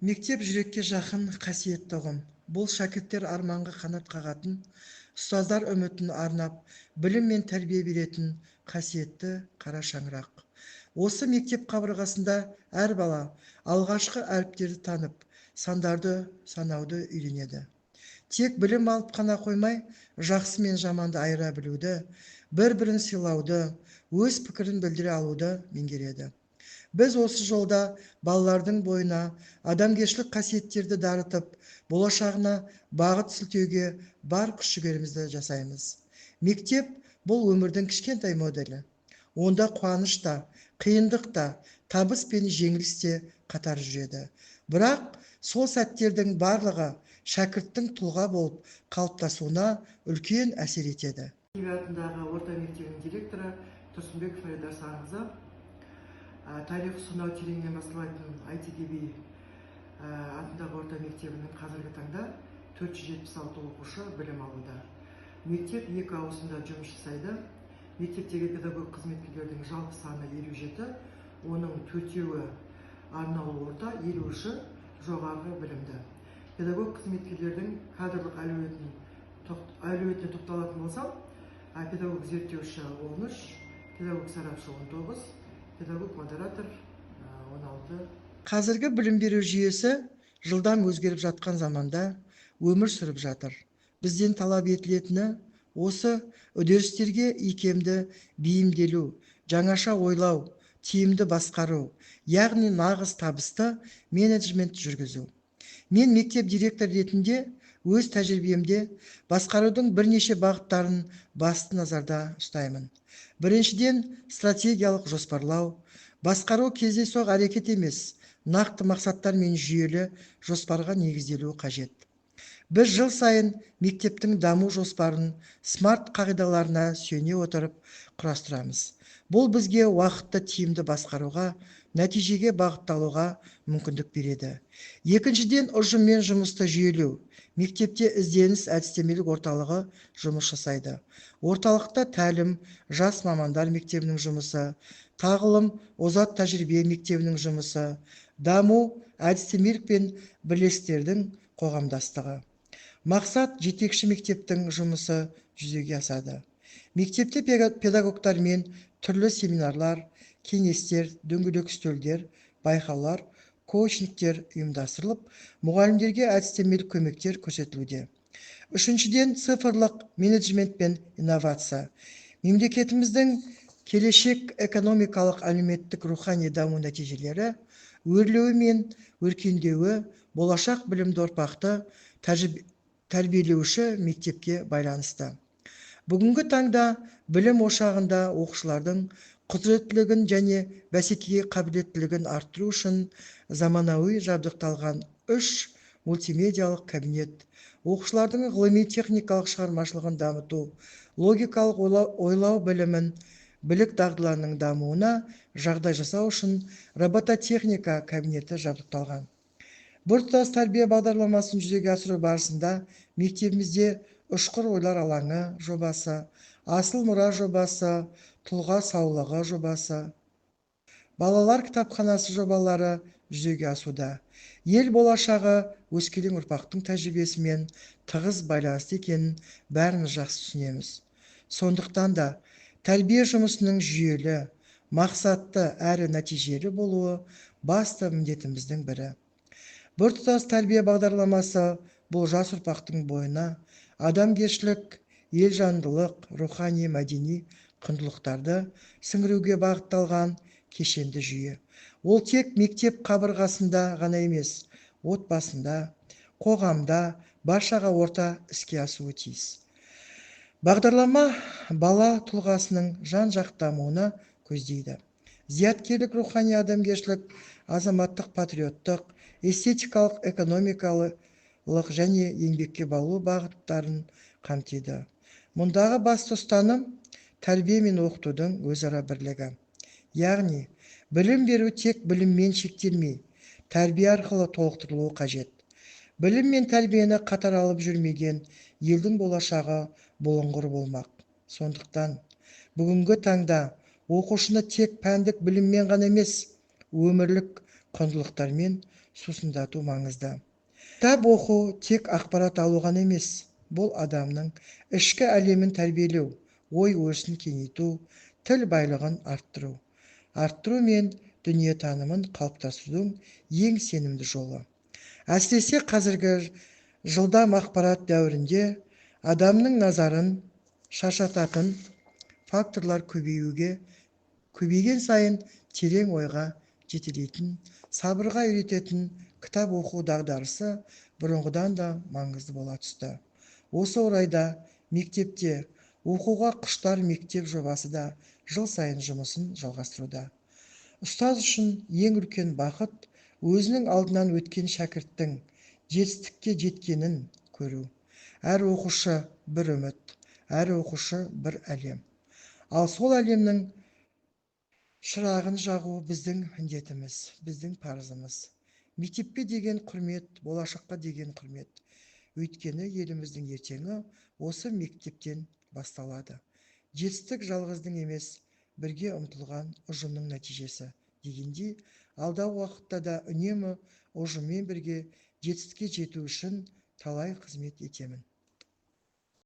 Мектеп жүрекке жақын қасиетті ұғым. Бұл шәкірттер арманға қанат қағатын, ұстаздар үмітін арнап, білім мен тәрбие беретін қасиетті қара шаңырақ. Осы мектеп қабырғасында әр бала алғашқы әріптерді танып, сандарды санауды үйренеді. Тек білім алып қана қоймай, жақсы мен жаманды айыра білуді, бір-бірін сыйлауды, өз пікірін білдіре алуды меңгереді. Біз осы жолда балалардың бойына адамгершілік қасиеттерді дарытып, болашағына бағыт сілтеуге бар күш-жігерімізді жасаймыз. Мектеп бұл өмірдің кішкентай моделі. Онда қуаныш та, қиындық та, табыс пен жеңіліс те қатар жүреді. Бірақ сол сәттердің барлығы шәкірттің тұлға болып қалыптасуына үлкен әсер етеді. Атындағы орта мектебінің директоры Тұрсынбеков Айдар Сарғызы, тарих сынау тереңнен басталатын ITDB атындағы орта мектебінің қазіргі таңда 476 оқушы білім алуда. Мектеп 2 ауысымда жұмыс жасайды. Мектептегі педагог қызметкерлердің жалпы саны 57, оның 4-еуі арнаулы орта, 53-і жоғарғы білімді. Педагог қызметкерлердің кадрлық әлеуетіне тоқталатын болсам, педагог зерттеуші 13, педагог сарапшы 19, педагог модератор 16. Қазіргі білім беру жүйесі жылдам өзгеріп жатқан заманда өмір сүріп жатыр. Бізден талап етілетіні осы үдерістерге икемді бейімделу, жаңаша ойлау, тиімді басқару, яғни нағыз табысты менеджмент жүргізу. Мен мектеп директор ретінде өз тәжірибемде басқарудың бірнеше бағыттарын басты назарда ұстаймын. Біріншіден, стратегиялық жоспарлау. Басқару кездейсоқ әрекет емес, нақты мақсаттар мен жүйелі жоспарға негізделуі қажет. Біз жыл сайын мектептің даму жоспарын смарт қағидаларына сүйене отырып құрастырамыз. Бұл бізге уақытты тиімді басқаруға, нәтижеге бағытталуға мүмкіндік береді. Екіншіден, ұжыммен жұмысты жүйелеу. Мектепте ізденіс әдістемелік орталығы жұмыс жасайды. Орталықта тәлім, жас мамандар мектебінің жұмысы, тағылым, озат тәжірибе мектебінің жұмысы, даму, әдістемелік пен бірлестіктердің қоғамдастығы. Мақсат жетекші мектептің жұмысы жүзеге асады. Мектепте педагогтармен түрлі семинарлар, кеңестер, дөңгелек үстелдер, байқаулар, коучингтер ұйымдастырылып, мұғалімдерге әдістемелік көмектер көрсетілуде. Үшіншіден, цифрлық менеджмент пен инновация. Мемлекетіміздің келешек экономикалық, әлеуметтік, рухани даму нәтижелері, өрлеуі мен өркендеуі болашақ білімді ұрпақты тәрбиелеуші мектепке байланысты. Бүгінгі таңда білім ошағында оқушылардың құзыреттілігін және бәсекеге қабілеттілігін арттыру үшін заманауи жабдықталған 3 мультимедиалық кабинет, оқушылардың ғылыми-техникалық шығармашылығын дамыту, логикалық ойлау білімін, білік дағдыларының дамуына жағдай жасау үшін робототехника кабинеті жабдықталған. Біртұтас тәрбие бағдарламасын жүзеге асыру барысында мектебімізде ұшқыр ойлар алаңы жобасы, асыл мұра жобасы, тұлға саулығы жобасы, балалар кітапханасы жобалары жүзеге асуда. Ел болашағы өскелең ұрпақтың тәжірибесімен тығыз байланысты екенін бәріміз жақсы түсінеміз. Сондықтан да тәрбие жұмысының жүйелі, мақсатты әрі нәтижелі болуы басты міндетіміздің бірі. Біртұтас тәрбие бағдарламасы бұл жас ұрпақтың бойына адамгершілік, елжандылық, рухани, мәдени құндылықтарды сіңіруге бағытталған кешенді жүйе. Ол тек мектеп қабырғасында ғана емес, отбасында, қоғамда баршаға орта іске асуы тиіс. Бағдарлама бала тұлғасының жан-жақты дамуына көздейді. Зияткерлік, рухани, адамгершілік, азаматтық, патриоттық, эстетикалық, экономикалық және еңбекке баулу бағыттарын қамтиды. Мұндағы басты ұстаным тәрбие мен оқытудың өзара бірлігі. Яғни, білім беру тек біліммен шектелмей, тәрбие арқылы толықтырылуы қажет. Білім мен тәрбиені қатар алып жүрмеген елдің болашағы бұлыңғыр болмақ. Сондықтан, бүгінгі таңда оқушыны тек пәндік біліммен ғана емес, өмірлік құндылықтармен сусындату маңызды. Кітап оқу тек ақпарат алу ғана емес, бұл адамның ішкі әлемін тәрбиелеу, ой өрісін кеңейту, тіл байлығын арттыру мен дүниетанымын қалыптастырудың ең сенімді жолы. Әсіресе қазіргі жылдам ақпарат дәуірінде адамның назарын шаршататын факторлар көбейген сайын терең ойға жетелейтін, сабырға үйрететін кітап оқу дағдарысы бұрынғыдан да маңызды бола түсті. Осы орайда мектепте оқуға құштар мектеп жобасы да жыл сайын жұмысын жалғастыруда. Ұстаз үшін ең үлкен бақыт өзінің алдынан өткен шәкірттің жетістікке жеткенін көру. Әр оқушы бір үміт, әр оқушы бір әлем. Ал сол әлемнің шырағын жағу біздің міндетіміз, біздің парызымыз. Мектепке деген құрмет, болашаққа деген құрмет. Өйткені еліміздің ертеңі осы мектептен басталады. Жетістік жалғыздың емес, бірге ұмтылған ұжымның нәтижесі дегендей, алдағы уақытта да үнемі ұжыммен бірге жетістікке жету үшін талай қызмет етемін.